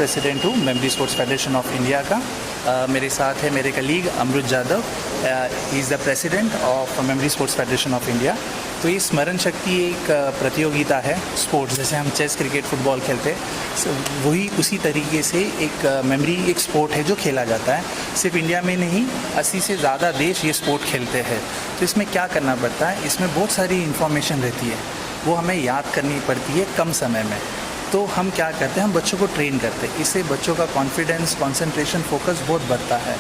President हूँ memory sports federation of India का। मेरे साथ है मेरे colleague Amrut Jadhav, he is the president of memory sports federation of India. तो ये स्मरण शक्ति एक प्रतियोगिता है स्पोर्ट्स, जैसे हम चेस क्रिकेट फुटबॉल खेलते हैं वही उसी तरीके से एक मेमोरी एक स्पोर्ट है जो खेला जाता है। सिर्फ इंडिया में नहीं, 80 से ज़्यादा देश ये स्पोर्ट खेलते हैं। तो इसमें क्या करना पड़ता है, इसमें बहुत सारी इन्फॉर्मेशन रहती है, वो हमें याद करनी पड़ती है कम समय में। तो हम क्या करते हैं, हम बच्चों को ट्रेन करते हैं, इससे बच्चों का कॉन्फिडेंस, कंसंट्रेशन, फोकस बहुत बढ़ता है।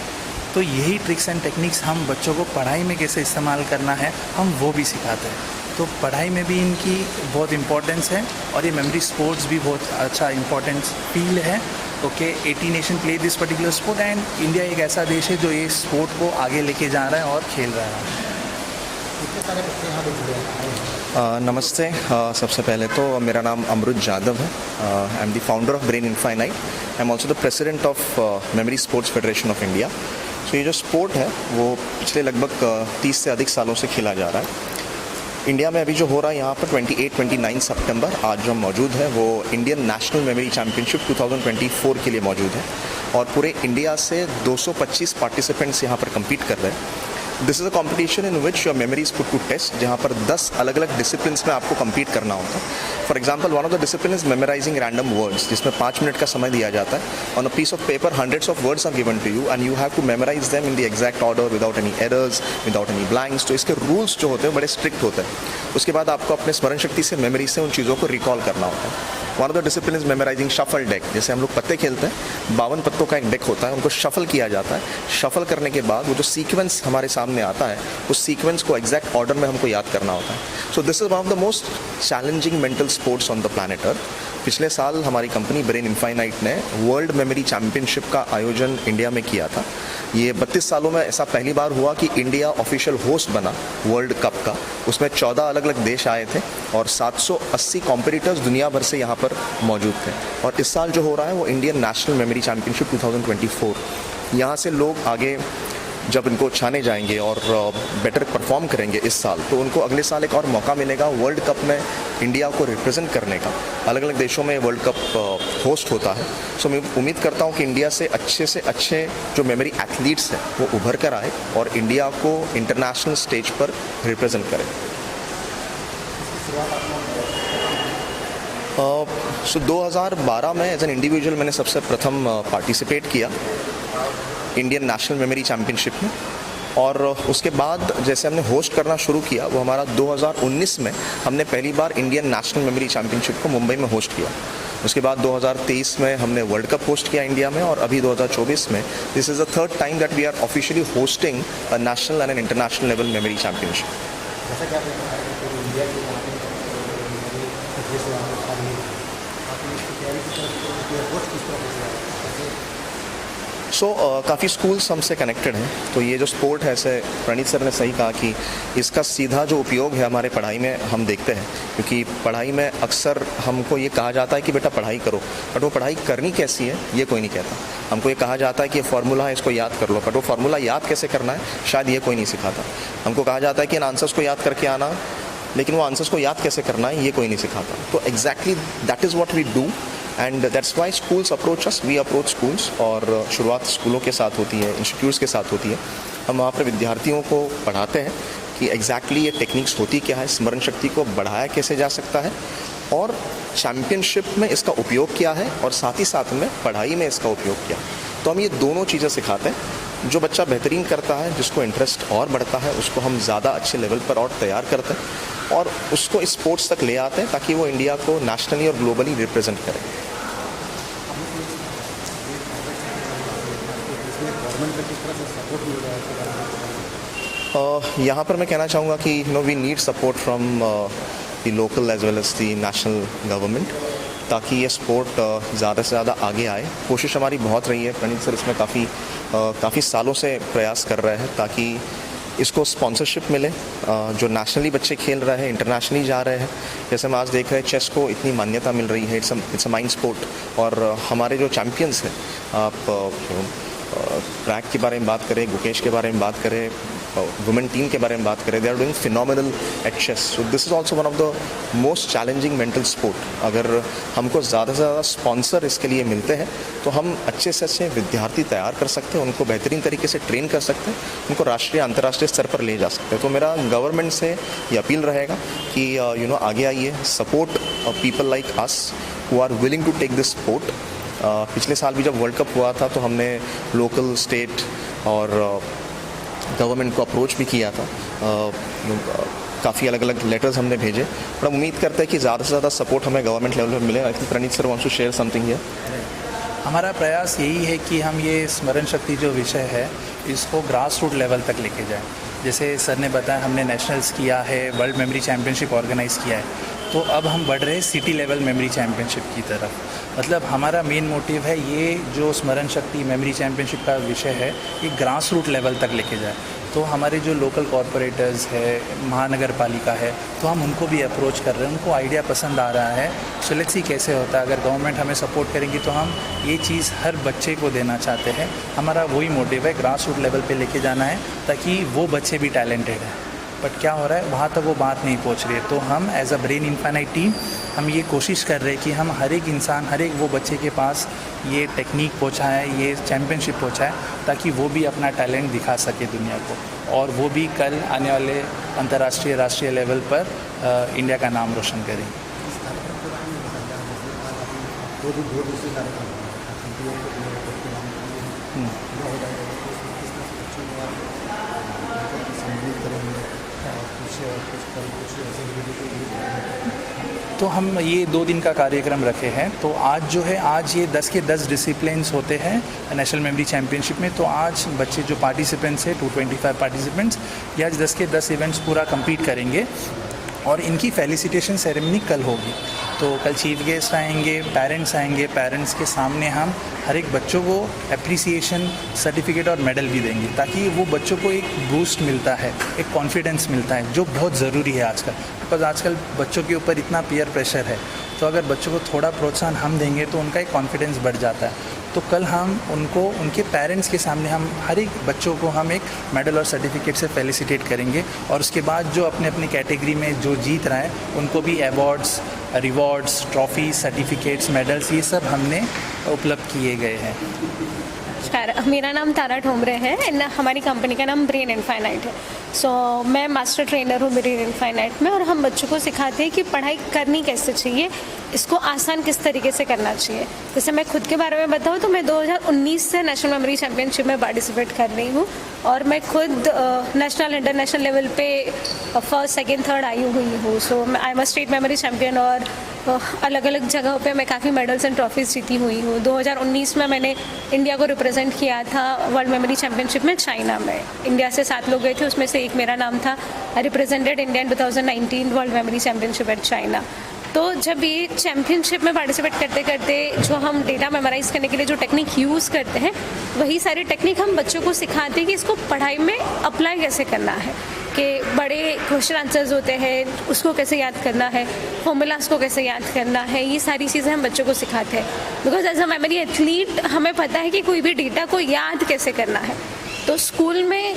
तो यही ट्रिक्स एंड टेक्निक्स हम बच्चों को पढ़ाई में कैसे इस्तेमाल करना है हम वो भी सिखाते हैं। तो पढ़ाई में भी इनकी बहुत इम्पोर्टेंस है और ये मेमोरी स्पोर्ट्स भी बहुत अच्छा इम्पोर्टेंस फील्ड है। Okay, 80 nation play this particular sport and India एक ऐसा देश है जो ये स्पोर्ट को आगे लेके जा रहा है और खेल रहा है। नमस्ते। सबसे पहले तो मेरा नाम अमरुत जादव है। I am the founder of brain infinite. I am also the president of memory sports federation of India. So ये जो स्पोर्ट है वो पिछले लगभग 30 से अधिक सालों से खेला जा रहा है। इंडिया में अभी जो हो रहा है यहाँ पर 28-29 सितंबर आज जो मौजूद है वो इंडियन नेशनल मेमोरी चैम्पियनशिप 2024 के लिए मौजूद है और पूरे इंडिया से 225 पार्टिसिपेंट्स यहाँ पर कम्पीट कर रहे हैं। This is a competition in which your memory is put to test, जहाँ पर 10 अलग अलग डिसिप्लिन्स में आपको कम्पीट करना होता है। For example, one of the discipline is memorising random words, जिसमें 5 मिनट का समय दिया जाता है। On a piece of paper hundreds of words are given to you and you have to memorise them in the exact order without any errors, without any blanks. तो इसके rules जो होते हैं बड़े स्ट्रिक्ट होते हैं। उसके बाद आपको अपने स्मरण शक्ति से, मेमोरी से उन चीज़ों को रिकॉल करना होता है। One of the discipline is memorising shuffle deck, जैसे हम लोग पत्ते खेलते हैं, 52 पत्तों का एक डेक होता है, उनको शफल किया जाता है। शफल करने के बाद वो जो सीक्वेंस हमारे सामने आता है उस सीक्वेंस को एग्जैक्ट ऑर्डर में हमको याद करना होता है। So this is one of the most challenging mental sports on the planet earth. पिछले साल हमारी कंपनी ब्रेन इनफाइनाइट ने वर्ल्ड मेमोरी चैम्पियनशिप का आयोजन इंडिया में किया था। ये 32 सालों में ऐसा पहली बार हुआ कि इंडिया ऑफिशियल होस्ट बना वर्ल्ड कप का। उसमें 14 अलग अलग देश आए थे और 780 कॉम्पिटिटर्स दुनिया भर से यहाँ पर मौजूद थे। और इस साल जो हो रहा है वो इंडियन नेशनल मेमोरी चैम्पियनशिप 2024। यहाँ से लोग आगे जब इनको छाने जाएंगे और बेटर परफॉर्म करेंगे इस साल, तो उनको अगले साल एक और मौका मिलेगा वर्ल्ड कप में इंडिया को रिप्रेजेंट करने का। अलग अलग देशों में वर्ल्ड कप होस्ट होता है। सो मैं उम्मीद करता हूँ कि इंडिया से अच्छे जो मेमोरी एथलीट्स हैं वो उभर कर आए और इंडिया को इंटरनेशनल स्टेज पर रिप्रेजेंट करें। सो 2012 में एज एन इंडिविजुअल मैंने सबसे प्रथम पार्टिसिपेट किया इंडियन नेशनल मेमोरी चैम्पियनशिप में, और उसके बाद जैसे हमने होस्ट करना शुरू किया वो हमारा 2019 में हमने पहली बार इंडियन नेशनल मेमोरी चैम्पियनशिप को मुंबई में होस्ट किया। उसके बाद 2023 में हमने वर्ल्ड कप होस्ट किया इंडिया में, और अभी 2024 में this is the third time that we are officially hosting a national and an international level memory championship. काफ़ी स्कूल्स हमसे कनेक्टेड हैं। तो ये जो स्पोर्ट है, ऐसे प्रणीत सर ने सही कहा कि इसका सीधा जो उपयोग है हमारे पढ़ाई में हम देखते हैं, क्योंकि पढ़ाई में अक्सर हमको ये कहा जाता है कि बेटा पढ़ाई करो, बट वो पढ़ाई करनी कैसी है ये कोई नहीं कहता। हमको ये कहा जाता है कि ये फार्मूला है, इसको याद कर लो, बट वो फार्मूला याद कैसे करना है शायद ये कोई नहीं सिखाता। हमको कहा जाता है कि इन आंसर्स को याद करके आना, लेकिन वो आंसर्स को याद कैसे करना है ये कोई नहीं सिखाता। तो exactly that is what we do and that's why schools approach us, we approach schools. और शुरुआत स्कूलों के साथ होती है, इंस्टीट्यूट्स के साथ होती है। हम वहाँ पर विद्यार्थियों को पढ़ाते हैं कि एग्जैक्टली ये टेक्निक्स होती क्या है, स्मरण शक्ति को बढ़ाया कैसे जा सकता है, और चैम्पियनशिप में इसका उपयोग क्या है, और साथ ही साथ में पढ़ाई में इसका उपयोग क्या है। तो हम ये दोनों चीज़ें सिखाते हैं। जो बच्चा बेहतरीन करता है, जिसको इंटरेस्ट और बढ़ता है, उसको हम ज़्यादा अच्छे लेवल पर और तैयार करते हैं और उसको इस स्पोर्ट्स तक ले आते हैं ताकि वो इंडिया को नेशनली और ग्लोबली रिप्रेजेंट करे। यहाँ पर मैं कहना चाहूँगा कि we need support from the local as well as the national government, ताकि ये स्पोर्ट ज़्यादा से ज़्यादा आगे आए। कोशिश हमारी बहुत रही है, प्रणीत सर इसमें काफ़ी सालों से प्रयास कर रहे हैं ताकि इसको स्पॉन्सरशिप मिले। जो नेशनली बच्चे खेल रहे हैं, इंटरनेशनली जा रहे हैं, जैसे हम आज देख रहे हैं चेस को इतनी मान्यता मिल रही है, इट्स अ माइंड स्पोर्ट। और हमारे जो चैम्पियंस हैं, आप ट्रैक के बारे में बात करें, गुकेश के बारे में बात करें, वुमेन टीम के बारे में बात करें, they are doing phenomenal at chess. So this is also one of the most challenging mental sport. अगर हमको ज़्यादा से ज़्यादा स्पॉन्सर इसके लिए मिलते हैं तो हम अच्छे से अच्छे विद्यार्थी तैयार कर सकते हैं, उनको बेहतरीन तरीके से ट्रेन कर सकते हैं, उनको राष्ट्रीय अंतर्राष्ट्रीय स्तर पर ले जा सकते हैं. तो मेरा गवर्नमेंट से ये अपील रहेगा कि आगे आइए, support people like us who are willing to take this sport. पिछले साल भी जब वर्ल्ड कप हुआ था तो हमने लोकल, स्टेट और गवर्नमेंट को अप्रोच भी किया था. काफ़ी अलग अलग लेटर्स हमने भेजे, पर हम उम्मीद करते हैं कि ज़्यादा से ज़्यादा सपोर्ट हमें गवर्नमेंट लेवल पर मिले. I think Praneet sir wants to share something here. हमारा प्रयास यही है कि हम ये स्मरण शक्ति जो विषय है इसको ग्रास रूट लेवल तक लेके जाएं. जैसे सर ने बताया, हमने नेशनल्स किया है, वर्ल्ड मेमोरी चैम्पियनशिप ऑर्गेनाइज़ किया है, तो अब हम बढ़ रहे हैं सिटी लेवल मेमोरी चैम्पियनशिप की तरफ. मतलब हमारा मेन मोटिव है ये जो स्मरण शक्ति मेमोरी चैम्पियनशिप का विषय है ये ग्रास रूट लेवल तक लेके जाए. तो हमारे जो लोकल कॉरपोरेटर्स है, महानगर पालिका है, तो हम उनको भी अप्रोच कर रहे हैं, उनको आइडिया पसंद आ रहा है. सो लेट्स सी कैसे होता है. अगर गवर्नमेंट हमें सपोर्ट करेंगी तो हम ये चीज़ हर बच्चे को देना चाहते हैं. हमारा वही मोटिव है, ग्रास रूट लेवल पे लेके जाना है ताकि वो बच्चे भी टैलेंटेड हैं. बट क्या हो रहा है, वहाँ तक वो बात नहीं पहुँच रही है. तो हम as a Brain Infinite team हम ये कोशिश कर रहे हैं कि हम हर एक इंसान, हर एक वो बच्चे के पास ये टेक्निक पहुँचाएँ, ये चैम्पियनशिप पहुँचाएँ, ताकि वो भी अपना टैलेंट दिखा सके दुनिया को, और वो भी कल आने वाले अंतर्राष्ट्रीय, राष्ट्रीय लेवल पर इंडिया का नाम रोशन करें. तो हम ये 2 दिन का कार्यक्रम रखे हैं. तो आज जो है, आज ये 10 के 10 डिसिप्लिन्स होते हैं नेशनल मेमोरी चैम्पियनशिप में. तो आज बच्चे जो पार्टिसिपेंट्स हैं 225 पार्टिसिपेंट्स, ये आज 10 के 10 इवेंट्स पूरा कंप्लीट करेंगे और इनकी फेलिसिटेशन सेरेमनी कल होगी. तो कल चीफ गेस्ट आएंगे, पेरेंट्स के सामने हम हर एक बच्चों को एप्रिसिएशन सर्टिफिकेट और मेडल भी देंगे, ताकि वो बच्चों को एक बूस्ट मिलता है, एक कॉन्फिडेंस मिलता है, जो बहुत ज़रूरी है आजकल. बिकॉज आजकल बच्चों के ऊपर इतना पीयर प्रेशर है, तो अगर बच्चों को थोड़ा प्रोत्साहन हम देंगे तो उनका एक कॉन्फिडेंस बढ़ जाता है. तो कल हम उनको, उनके पेरेंट्स के सामने हम हर एक बच्चों को हम एक मेडल और सर्टिफिकेट से फेलिसिटेट करेंगे, और उसके बाद जो अपने अपनी कैटेगरी में जो जीत रहा है उनको भी awards, rewards, trophy, certificates, medals, ये सब हमने उपलब्ध किए गए हैं. नमस्कार, मेरा नाम तारा ठोमरे है एंड हमारी कंपनी का नाम ब्रेन इनफाइनाइट है. सो मैं मास्टर ट्रेनर हूँ ब्रेन इनफाइनाइट में, और हम बच्चों को सिखाते हैं कि पढ़ाई करनी कैसे चाहिए, इसको आसान किस तरीके से करना चाहिए. जैसे मैं खुद के बारे में बताऊँ तो मैं 2019 से नेशनल मेमोरी चैम्पियनशिप में पार्टिसिपेट कर रही हूँ, और मैं खुद नेशनल, इंटरनेशनल लेवल पे फर्स्ट, सेकेंड, थर्ड आई हुई हूँ. So I am state memory champion, और अलग अलग जगहों पे मैं काफ़ी मेडल्स एंड ट्रॉफीज जीती हुई हूँ. 2019 में मैंने इंडिया को रिप्रेजेंट किया था वर्ल्ड मेमोरी चैम्पियनशिप में चाइना में. इंडिया से 7 लोग गए थे, उसमें से एक मेरा नाम था. I represented India in 2019 world memory championship at China. तो जब ये चैम्पियनशिप में पार्टिसिपेट करते करते जो हम डेटा मेमोराइज करने के लिए जो टेक्निक यूज़ करते हैं, वही सारी टेक्निक हम बच्चों को सिखाते हैं कि इसको पढ़ाई में अप्लाई कैसे करना है, कि बड़े क्वेश्चन आंसर्स होते हैं उसको कैसे याद करना है, फॉर्मूलाज को कैसे याद करना है, ये सारी चीज़ें हम बच्चों को सिखाते हैं. Because as a memory athlete हमें पता है कि कोई भी डेटा को याद कैसे करना है. तो स्कूल में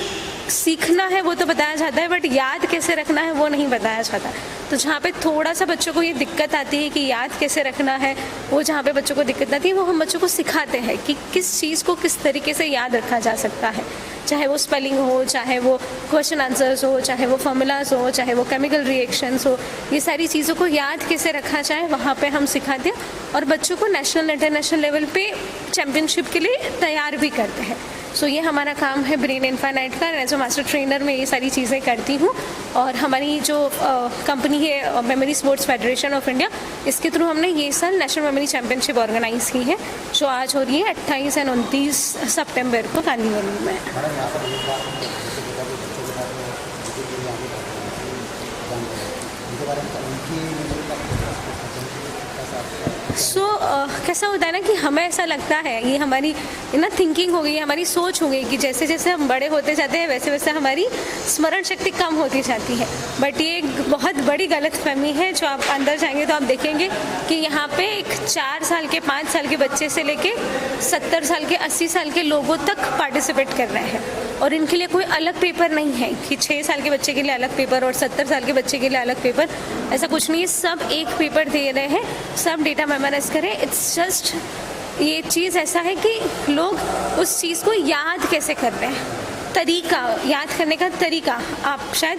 सीखना है वो तो बताया जाता है, बट याद कैसे रखना है वो नहीं बताया जाता. तो जहाँ पे थोड़ा सा बच्चों को ये दिक्कत आती है कि याद कैसे रखना है, वो जहाँ पे बच्चों को दिक्कत आती है वो हम बच्चों को सिखाते हैं कि किस चीज़ को किस तरीके से याद रखा जा सकता है. चाहे वो स्पेलिंग हो, चाहे वो क्वेश्चन आंसर्स हो, चाहे वो फॉर्मूलाज हो, चाहे वो केमिकल रिएक्शंस हो, ये सारी चीज़ों को याद कैसे रखा जाए वहाँ पे हम सिखाते हैं, और बच्चों को नेशनल, इंटरनेशनल लेवल पे चैम्पियनशिप के लिए तैयार भी करते हैं. सो ये हमारा काम है ब्रेन इनफाइनाइट का. एज अ मास्टर ट्रेनर मैं ये सारी चीज़ें करती हूँ, और हमारी जो कंपनी है memory sports federation of India, इसके थ्रू हमने ये साल नेशनल मेमोरी चैम्पियनशिप ऑर्गेनाइज़ की है, जो आज हो रही है 28 और 29 सितंबर को गांधीनगर में. कैसा होता है ना कि हमें ऐसा लगता है, ये हमारी ना थिंकिंग हो गई, हमारी सोच हो गई कि जैसे जैसे हम बड़े होते जाते हैं वैसे वैसे हमारी स्मरण शक्ति कम होती जाती है। बट ये एक बहुत बड़ी गलतफहमी है। जो आप अंदर जाएंगे तो आप देखेंगे कि यहाँ पे एक 4 साल के 5 साल के बच्चे से लेके 70 साल के 80 साल के लोगों तक पार्टिसिपेट कर रहे हैं, और इनके लिए कोई अलग पेपर नहीं है कि 6 साल के बच्चे के लिए अलग पेपर और 70 साल के बच्चे के लिए अलग पेपर। ऐसा कुछ नहीं है, सब एक पेपर दे रहे हैं, सब डेटा मेमोराइज करें। इट्स जस्ट ये चीज़ ऐसा है कि लोग उस चीज़ को याद कैसे कर रहे हैं, तरीका, याद करने का तरीका। आप शायद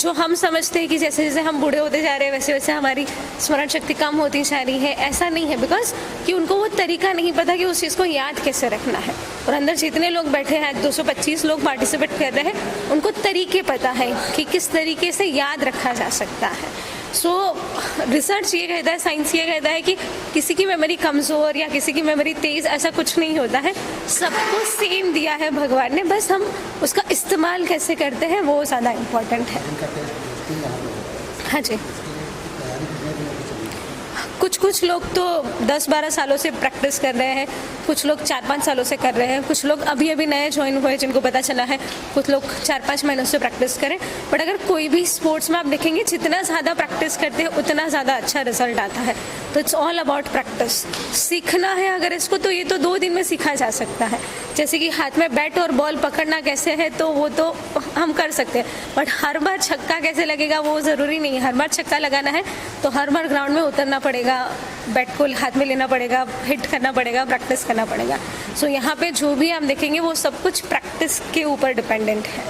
जो हम समझते हैं कि जैसे जैसे हम बूढ़े होते जा रहे हैं वैसे वैसे हमारी स्मरण शक्ति कम होती जा रही है, ऐसा नहीं है। बिकॉज कि उनको वो तरीका नहीं पता कि उस चीज़ को याद कैसे रखना है। और अंदर जितने लोग बैठे हैं, 225 लोग पार्टिसिपेट कर रहे हैं, उनको तरीके पता है कि किस तरीके से याद रखा जा सकता है। रिसर्च ये कहता है, साइंस ये कहता है कि किसी की मेमोरी कमज़ोर या किसी की मेमोरी तेज़, ऐसा कुछ नहीं होता है। सबको सेम दिया है भगवान ने, बस हम उसका इस्तेमाल कैसे करते हैं वो ज़्यादा इम्पोर्टेंट है। हाँ जी, कुछ लोग तो 10-12 सालों से प्रैक्टिस कर रहे हैं, कुछ लोग 4-5 सालों से कर रहे हैं, कुछ लोग अभी अभी नए ज्वाइन हुए जिनको पता चला है, कुछ लोग 4-5 महीनों से प्रैक्टिस करें। बट अगर कोई भी स्पोर्ट्स में आप देखेंगे जितना ज़्यादा प्रैक्टिस करते हैं उतना ज़्यादा अच्छा रिजल्ट आता है। तो इट्स ऑल अबाउट प्रैक्टिस। सीखना है अगर इसको, तो ये तो 2 दिन में सीखा जा सकता है। जैसे कि हाथ में बैट और बॉल पकड़ना कैसे है तो वो तो हम कर सकते हैं, बट हर बार छक्का कैसे लगेगा वो ज़रूरी नहीं है। हर बार छक्का लगाना है तो हर बार ग्राउंड में उतरना पड़ेगा, बैट को हाथ में लेना पड़ेगा, हिट करना पड़ेगा, प्रैक्टिस करना पड़ेगा। सो यहाँ पे जो भी हम देखेंगे वो सब कुछ प्रैक्टिस के ऊपर डिपेंडेंट है।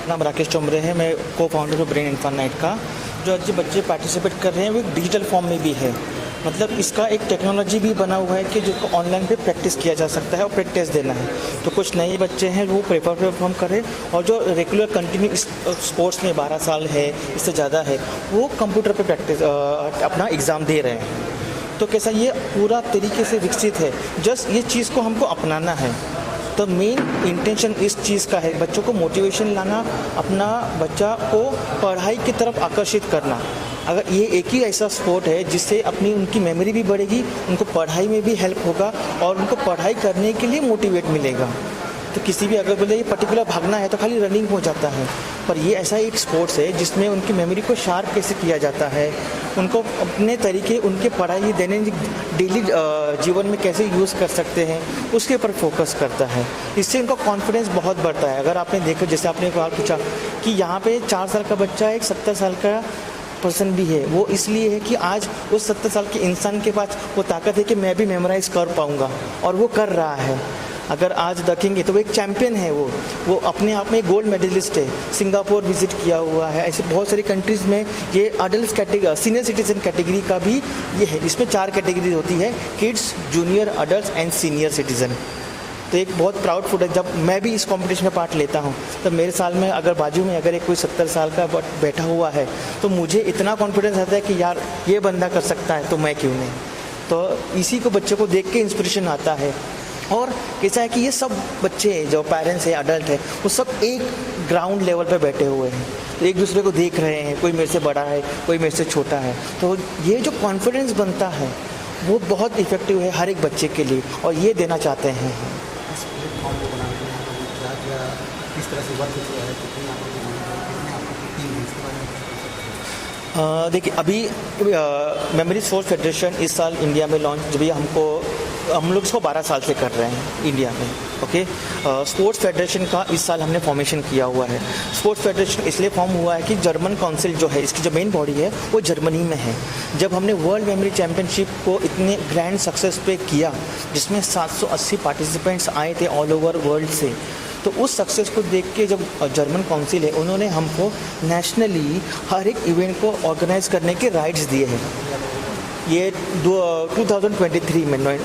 नाम राकेश चौमरे है, मैं को फाउंडर ऑफ ब्रेन इनफाइनाइट का। जो आज बच्चे पार्टिसिपेट कर रहे हैं वो एक डिजिटल फॉर्म में भी है, मतलब इसका एक टेक्नोलॉजी भी बना हुआ है कि जिसको ऑनलाइन पे प्रैक्टिस किया जा सकता है और प्रैक्टिस टेस्ट देना है। तो कुछ नए बच्चे हैं वो पेपर परफॉर्म करें, और जो रेगुलर कंटिन्यू स्पोर्ट्स में 12 साल है इससे ज़्यादा है वो कंप्यूटर पे प्रैक्टिस अपना एग्ज़ाम दे रहे हैं। तो कैसा ये पूरा तरीके से विकसित है, जस्ट ये चीज़ को हमको अपनाना है। तो मेन इंटेंशन इस चीज़ का है बच्चों को मोटिवेशन लाना, अपना बच्चा को पढ़ाई की तरफ आकर्षित करना। अगर ये एक ही ऐसा स्पोर्ट है जिससे अपनी उनकी मेमोरी भी बढ़ेगी, उनको पढ़ाई में भी हेल्प होगा और उनको पढ़ाई करने के लिए मोटिवेट मिलेगा। तो किसी भी अगर बोले ये पर्टिकुलर भागना है तो खाली रनिंग हो जाता है, पर ये ऐसा एक स्पोर्ट्स है जिसमें उनकी मेमोरी को शार्प कैसे किया जाता है, उनको अपने तरीके उनके पढ़ाई दैनिक डेली जीवन में कैसे यूज़ कर सकते हैं उसके ऊपर फोकस करता है। इससे उनका कॉन्फिडेंस बहुत बढ़ता है। अगर आपने देखा, जैसे आपने सवाल पूछा कि यहाँ पे 4 साल का बच्चा एक 70 साल का पर्सन भी है, वो इसलिए है कि आज उस 70 साल के इंसान के पास वो ताकत है कि मैं भी मेमोराइज कर पाऊँगा, और वो कर रहा है। अगर आज देखेंगे तो वो एक चैम्पियन है, वो अपने आप में गोल्ड मेडलिस्ट है, सिंगापुर विजिट किया हुआ है। ऐसे बहुत सारी कंट्रीज़ में ये adult category, senior citizen category का भी ये है। इसमें 4 कैटेगरी होती है, kids, junior, adult and senior citizen. तो एक बहुत प्राउड फूड है। जब मैं भी इस कंपटीशन में पार्ट लेता हूँ तो मेरे साल में अगर बाजू में अगर एक कोई 70 साल का बैठा हुआ है तो मुझे इतना कॉन्फिडेंस आता है कि यार ये बंदा कर सकता है तो मैं क्यों नहीं। तो इसी को बच्चों को देख के इंस्पिरेशन आता है। और कैसा है कि ये सब बच्चे जो पेरेंट्स हैं, अडल्ट हैं, वो सब एक ग्राउंड लेवल पे बैठे हुए हैं, एक दूसरे को देख रहे हैं, कोई मेरे से बड़ा है, कोई मेरे से छोटा है। तो ये जो कॉन्फिडेंस बनता है वो बहुत इफ़ेक्टिव है हर एक बच्चे के लिए, और ये देना चाहते हैं। देखिए, अभी मेमोरी स्पोर्ट्स फेडरेशन इस साल इंडिया में लॉन्च, जब हम लोग इसको 12 साल से कर रहे हैं इंडिया में। ओके, स्पोर्ट्स फेडरेशन का इस साल हमने फॉर्मेशन किया हुआ है। स्पोर्ट्स फेडरेशन इसलिए फॉर्म हुआ है कि जर्मन काउंसिल जो है, इसकी जो मेन बॉडी है वो जर्मनी में है। जब हमने वर्ल्ड मेमोरी चैम्पियनशिप को इतने ग्रैंड सक्सेस पे किया, जिसमें 780 पार्टिसिपेंट्स आए थे ऑल ओवर वर्ल्ड से, तो उस सक्सेस को देख के जब जर्मन काउंसिल है उन्होंने हमको नेशनली हर एक इवेंट को ऑर्गेनाइज करने के राइट्स दिए हैं। ये 2023 में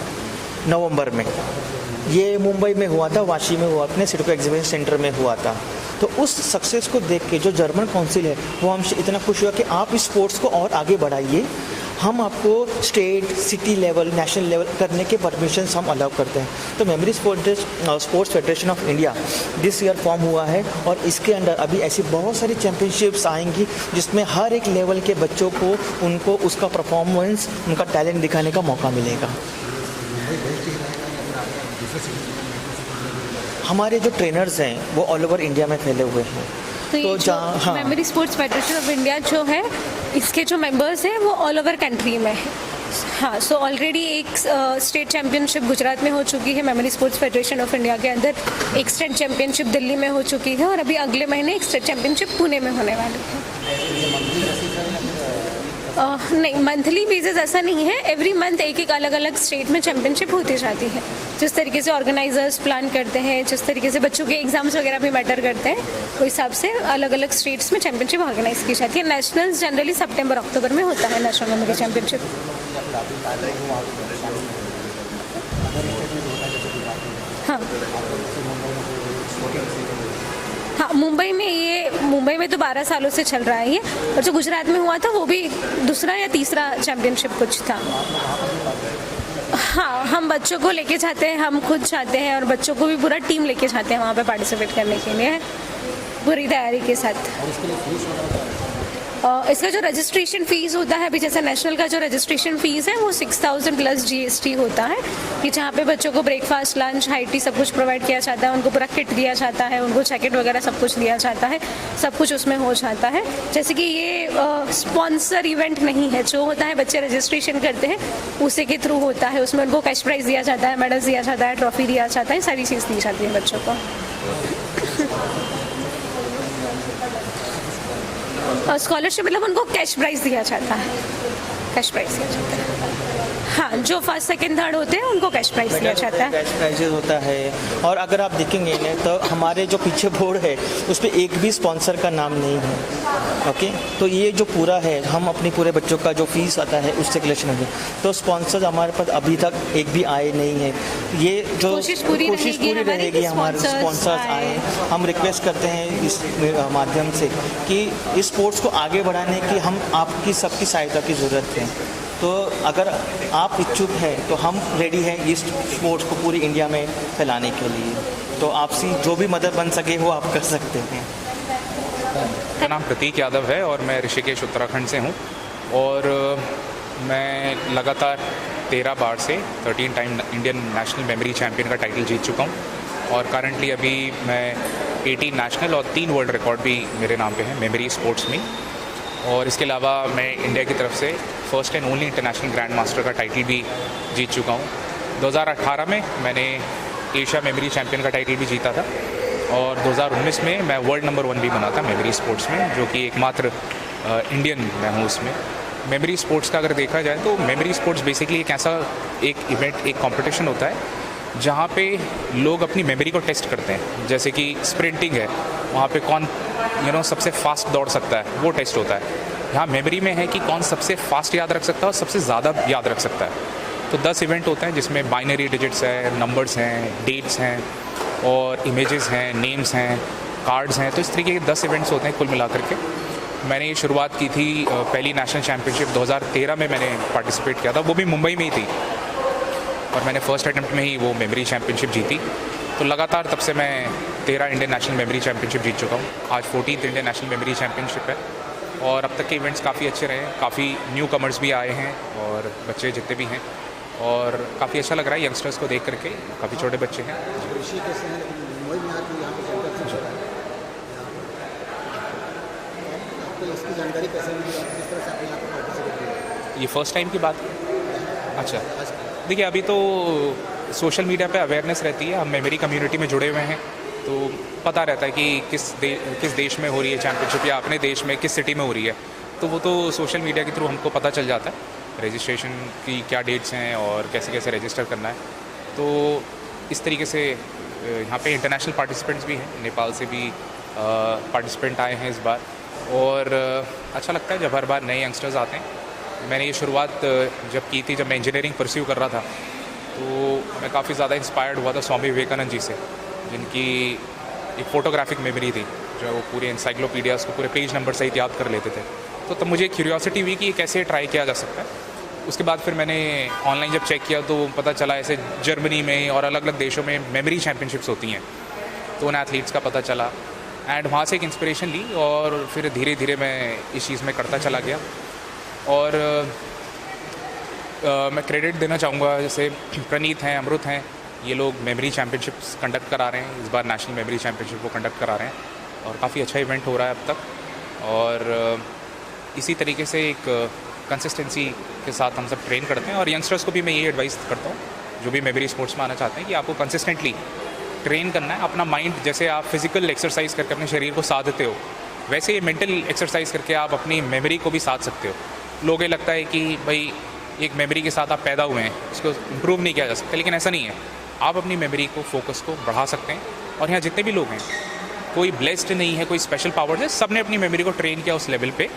नवंबर में ये मुंबई में हुआ था, वाशी में हुआ, अपने सिडको एग्जीबिशन सेंटर में हुआ था। तो उस सक्सेस को देख के जो जर्मन काउंसिल है वो हमसे इतना खुश हुआ कि आप इस स्पोर्ट्स को और आगे बढ़ाइए, हम आपको state, city level, national level करने के परमिशन हम अलाउ करते हैं। तो memory sports federation of India this year form हुआ है और इसके अंदर अभी ऐसी बहुत सारी चैम्पियनशिप्स आएंगी जिसमें हर एक लेवल के बच्चों को उनको उसका परफॉर्मेंस, उनका टैलेंट दिखाने का मौका मिलेगा। हमारे जो ट्रेनर्स हैं वो ऑल ओवर इंडिया में फैले हुए हैं। तो ये जहाँ जो memory sports federation of India जो है, इसके जो मेंबर्स हैं वो ऑल ओवर कंट्री में है। हाँ, सो ऑलरेडी एक स्टेट चैम्पियनशिप गुजरात में हो चुकी है memory sports federation of India के अंदर, एक स्टेट चैम्पियनशिप दिल्ली में हो चुकी है और अभी अगले महीने एक स्टेट चैम्पियनशिप पुणे में होने वाली है। नहीं, मंथली बेसिस ऐसा नहीं है, एवरी मंथ एक अलग अलग स्टेट में चैम्पियनशिप होती जाती है। जिस तरीके से ऑर्गेनाइजर्स प्लान करते हैं, जिस तरीके से बच्चों के एग्जाम्स वगैरह भी मैटर करते हैं, उस हिसाब से अलग अलग स्टेट्स में चैम्पियनशिप ऑर्गेनाइज की जाती है। नेशनल्स जनरली सितंबर अक्टूबर में होता है, नेशनल मेमोरी चैम्पियनशिप। हाँ हाँ, मुंबई में तो 12 सालों से चल रहा है ये, और जो गुजरात में हुआ था वो भी दूसरा या तीसरा चैम्पियनशिप कुछ था। हाँ, हम बच्चों को लेके जाते हैं, हम खुद जाते हैं और बच्चों को भी पूरा टीम लेके जाते हैं वहाँ पे पार्टिसिपेट करने के लिए पूरी तैयारी के साथ। इसका जो रजिस्ट्रेशन फ़ीस होता है, अभी जैसे नेशनल का जो रजिस्ट्रेशन फ़ीस है वो 6000 प्लस GST होता है, कि जहाँ पे बच्चों को ब्रेकफास्ट, लंच, हाई टी सब कुछ प्रोवाइड किया जाता है, उनको पूरा किट दिया जाता है, उनको जैकेट वगैरह सब कुछ दिया जाता है, सब कुछ उसमें हो जाता है। जैसे कि ये स्पॉन्सर इवेंट नहीं है, जो होता है बच्चे रजिस्ट्रेशन करते हैं उसी के थ्रू होता है, उसमें उनको कैश प्राइज़ दिया जाता है, मेडल्स दिया जाता है, ट्रॉफी दिया जाता है, सारी चीज़ दी जाती है बच्चों को। स्कॉलरशिप मतलब उनको कैश प्राइज़ दिया जाता है, कैश प्राइज़ दिया जाता है। हाँ, जो फर्स्ट सेकंड थर्ड होते हैं उनको कैश प्राइज दिया जाता है, कैश प्राइजेस होता है। और अगर आप देखेंगे ना तो हमारे जो पीछे बोर्ड है उस पर एक भी स्पॉन्सर का नाम नहीं है। ओके, तो ये जो पूरा है, हम अपने पूरे बच्चों का जो फीस आता है उससे कलेक्शन होगी, तो स्पॉन्सर हमारे पास अभी तक एक भी आए नहीं है। ये जो कोशिश पूरी रहेगी हमारे स्पॉन्सर्स आए। हम रिक्वेस्ट करते हैं इस माध्यम से कि इस स्पोर्ट्स को आगे बढ़ाने की हम आपकी सबकी सहायता की ज़रूरत है। तो अगर आप इच्छुक हैं तो हम रेडी हैं इस स्पोर्ट्स को पूरी इंडिया में फैलाने के लिए, तो आपसी जो भी मदद बन सके वो आप कर सकते हैं। मेरा नाम प्रतीक यादव है और मैं ऋषिकेश उत्तराखंड से हूँ, और मैं लगातार 13 बार से 13 time Indian national memory champion का टाइटल जीत चुका हूँ, और करंटली अभी मैं 18 नेशनल और 3 वर्ल्ड रिकॉर्ड भी मेरे नाम पे हैं मेमोरी स्पोर्ट्स में। और इसके अलावा मैं इंडिया की तरफ से first and only international grand master का टाइटल भी जीत चुका हूँ। 2018 में मैंने एशिया मेमोरी चैम्पियन का टाइटल भी जीता था, और 2019 में मैं वर्ल्ड नंबर 1 भी बना था मेमोरी स्पोर्ट्स में, जो कि एकमात्र इंडियन मैं हूँ उसमें। मेमोरी स्पोर्ट्स का अगर देखा जाए तो मेमोरी स्पोर्ट्स बेसिकली एक ऐसा एक इवेंट, एक कंपटीशन होता है जहाँ पे लोग अपनी मेमोरी को टेस्ट करते हैं। जैसे कि स्प्रिंटिंग है, वहाँ पे कौन सबसे फास्ट दौड़ सकता है, वो टेस्ट होता है। यहाँ मेमोरी में है कि कौन सबसे फास्ट याद रख सकता है और सबसे ज़्यादा याद रख सकता है। तो 10 इवेंट होते हैं जिसमें बाइनरी डिजिट्स है, नंबर्स हैं, डेट्स हैं, और इमेजेस हैं, नेम्स हैं, कार्ड्स हैं। तो इस तरीके के 10 इवेंट्स होते हैं कुल मिलाकर के। मैंने ये शुरुआत की थी पहली नेशनल चैम्पियनशिप 2013 में मैंने पार्टिसिपेट किया था, वो भी मुंबई में ही थी, और मैंने फर्स्ट अटेम्प्ट में ही वो मेमोरी चैम्पियनशिप जीती। तो लगातार तब से मैं 13 इंडियन नेशनल मेमोरी चैम्पियनशिप जीत चुका हूँ। आज 14th Indian national memory championship है, और अब तक के इवेंट्स काफ़ी अच्छे रहे हैं। काफ़ी न्यू कमर्स भी आए हैं और बच्चे जितने भी हैं, और काफ़ी अच्छा लग रहा है यंगस्टर्स को देख करके। काफ़ी छोटे बच्चे हैं। ये फर्स्ट टाइम की बात है। अच्छा, देखिए अभी तो सोशल मीडिया पे अवेयरनेस रहती है, हम मेमोरी कम्युनिटी में जुड़े हुए हैं, तो पता रहता है कि किस देश में हो रही है चैम्पियनशिप, या अपने देश में किस सिटी में हो रही है। तो वो तो सोशल मीडिया के थ्रू हमको पता चल जाता है रजिस्ट्रेशन की क्या डेट्स हैं और कैसे कैसे रजिस्टर करना है। तो इस तरीके से यहाँ पे इंटरनेशनल पार्टिसिपेंट्स भी हैं, नेपाल से भी पार्टिसिपेंट आए हैं इस बार, और अच्छा लगता है जब हर बार नए यंगस्टर्स आते हैं। मैंने ये शुरुआत जब की थी, जब मैं इंजीनियरिंग परस्यू कर रहा था, तो मैं काफ़ी ज़्यादा इंस्पायर्ड हुआ था स्वामी विवेकानंद जी से, जिनकी एक फ़ोटोग्राफिक मेमोरी थी, जो वो पूरे इंसाइक्लोपीडियाज़ को पूरे पेज नंबर सहित याद कर लेते थे। तो तब मुझे क्यूरियोसिटी हुई कि ये कैसे ट्राई किया जा सकता है। उसके बाद फिर मैंने ऑनलाइन जब चेक किया तो पता चला ऐसे जर्मनी में और अलग अलग देशों में मेमोरी चैम्पियनशिप्स होती हैं, तो उन एथलीट्स का पता चला एंड वहाँ से एक इंस्पिरेशन ली और फिर धीरे धीरे मैं इस चीज़ में करता चला गया। और मैं क्रेडिट देना चाहूँगा, जैसे प्रणीत हैं, अमृत हैं, ये लोग मेमोरी चैम्पियनशिप्स कंडक्ट करा रहे हैं, इस बार नेशनल मेमोरी चैम्पियनशिप को कंडक्ट करा रहे हैं और काफ़ी अच्छा इवेंट हो रहा है अब तक। और इसी तरीके से एक कंसिस्टेंसी के साथ हम सब ट्रेन करते हैं और यंगस्टर्स को भी मैं ये एडवाइस करता हूँ जो भी मेमोरी स्पोर्ट्स में आना चाहते हैं कि आपको कंसिस्टेंटली ट्रेन करना है अपना माइंड। जैसे आप फिजिकल एक्सरसाइज करके अपने शरीर को साधते हो, वैसे ही मेंटल एक्सरसाइज करके आप अपनी मेमोरी को भी साध सकते हो। लोगों को लगता है कि भाई एक मेमोरी के साथ आप पैदा हुए हैं, उसको इम्प्रूव नहीं किया जा सकता, लेकिन ऐसा नहीं है। आप अपनी मेमोरी को, फोकस को बढ़ा सकते हैं। और यहाँ जितने भी लोग हैं, कोई ब्लेस्ड नहीं है, कोई स्पेशल पावर्स है, सब ने अपनी मेमोरी को ट्रेन किया उस लेवल पे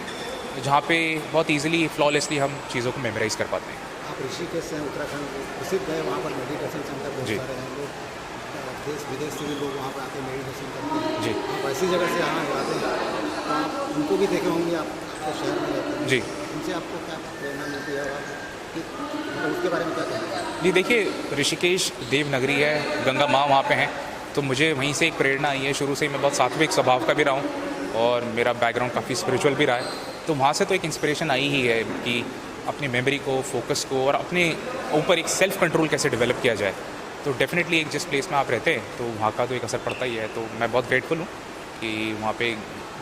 जहाँ पे बहुत ईजिली फ्लॉलेसली हम चीज़ों को मेमोराइज कर पाते हैं। आप ऋषिकेश से उत्तराखंड प्रसिद्ध है, वहाँ पर मेडिटेशन सेंटर बहुत जी। सारे हैं, लोग देश विदेश से भी लोग वहाँ पर आके मेडिटेशन करते हैं। जी। आप ऐसी जगह से यहाँ आते हैं तो आप उनको भी देखे होंगे, आप आपके शहर में रहते हैं। जी। उनसे आपको क्या प्रेरणा मिलती है और तो उसके बारे में क्या कहना है? जी देखिए, ऋषिकेश देवनगरी है, गंगा माँ वहाँ पे हैं, तो मुझे वहीं से एक प्रेरणा आई है। शुरू से ही मैं बहुत सात्विक स्वभाव का भी रहा हूँ और मेरा बैकग्राउंड काफ़ी स्पिरिचुअल भी रहा है, तो वहाँ से तो एक इंस्पिरेशन आई ही है कि अपनी मेमोरी को, फोकस को और अपने ऊपर एक सेल्फ कंट्रोल कैसे डेवलप किया जाए। तो डेफिनेटली एक जिस प्लेस में आप रहते हैं तो वहाँ का तो एक असर पड़ता ही है। तो मैं बहुत ग्रेटफुल हूँ कि वहाँ पे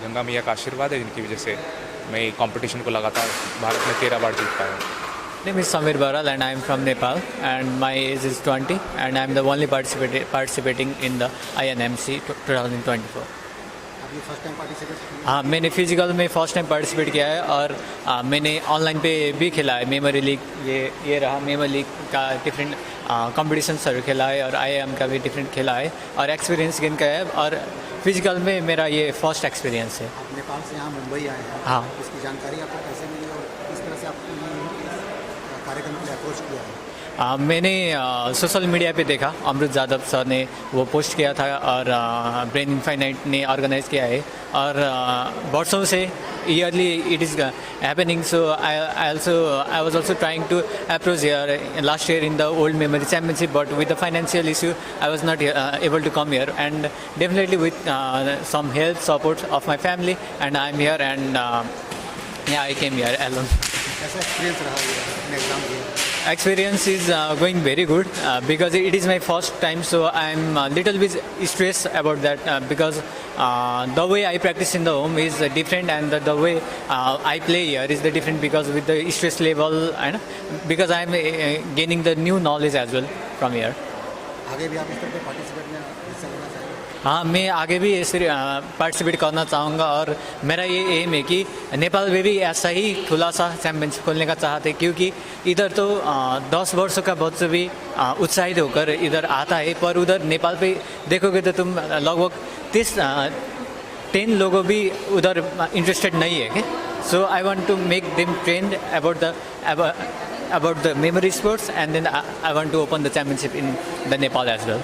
गंगा मैया का आशीर्वाद है, जिनकी वजह से मैं कंपटीशन को लगातार भारत में 13 बार जीत पाया हूँ। name is Samir Baral and I am from Nepal and my age is 20 and I am the only participating in the INMC 2024. आप ये फर्स्ट टाइम पार्टिसिपेट किए? हाँ, मैंने फिजिकल में फर्स्ट टाइम पार्टिसिपेट किया है और मैंने ऑनलाइन पे भी खेला है। मेमोरी लीग ये रहा, मेमोरी लीग का डिफरेंट कॉम्पिटिशन्सहरू खेला है और IIM का भी डिफरेंट खेला है और एक्सपीरियंस गेन किया है और फिजिकल में मेरा ये फर्स्ट एक्सपीरियंस है। आप नेपाल से यहाँ मुंबई आए हैं, हाँ। इसकी जानकारी आपको कैसे मिली और किस तरह से आपने इस कार्यक्रम के लिए अप्रोच किया है? मैंने सोशल मीडिया पे देखा, अमृत जादव सर ने वो पोस्ट किया था और ब्रेन इनफाइनाइट ने ऑर्गेनाइज किया है और वर्षों से yearly it is happening. So I was also trying to approach here last year in the old memory championship, but with the financial issue I was not able to come here and definitely with some help support of my family and I am here and I came here alone. कैसा experience रहा ये अपने exam के? Experience is going very good because it is my first time, so I'm a little bit stressed about that because the way I practice in the home is different and the way I play here is the different because with the stress level and because I'm gaining the new knowledge as well from here. आगे भी आप इस तरह के participate में हिस्सा लेना चाहेंगे? हाँ, मैं आगे भी ऐसे पार्टिसिपेट करना चाहूँगा और मेरा ये एम है कि नेपाल में भी ऐसा ही खुला सा चैम्पियनशिप खोलने का चाहते हैं क्योंकि इधर तो 10 वर्षों का बच्चा भी उत्साहित होकर इधर आता है, पर उधर नेपाल पे देखोगे तो तुम लगभग 10 लोगों भी उधर इंटरेस्टेड नहीं है। So I want to make them trained about the memory sports and then I want to open the championship in the Nepal as well.